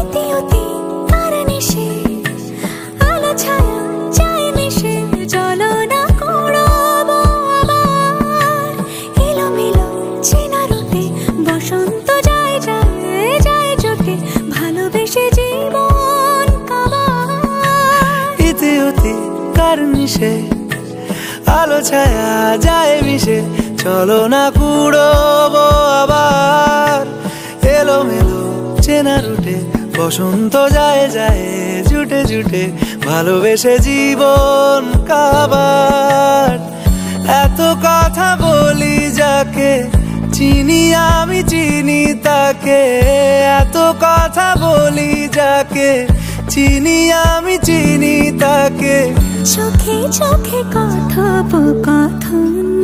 অতি অতি আর নিশে আলো ছায়া যায় মিশে চলো না কুড়াবো আবার এলোমেলো চেনা রুটে বসন্ত যায় যায় যায় জোটে ভালোবেসে জীবন কাবার ইতি অতি কার নিশে আলো ছায়া যায় মিশে চলো না কুড়োবো আবার এলোমেলো চেনা রুটে বসন্ত যায় যায় জুটে জুটে ভালোবেসে জীবন কাবার এত কথা বলি যাকে চিনি আমি চিনি তাকে এত কথা বলি যাকে চিনি আমি চিনি তাকে চোখে চোখে কথোপকথন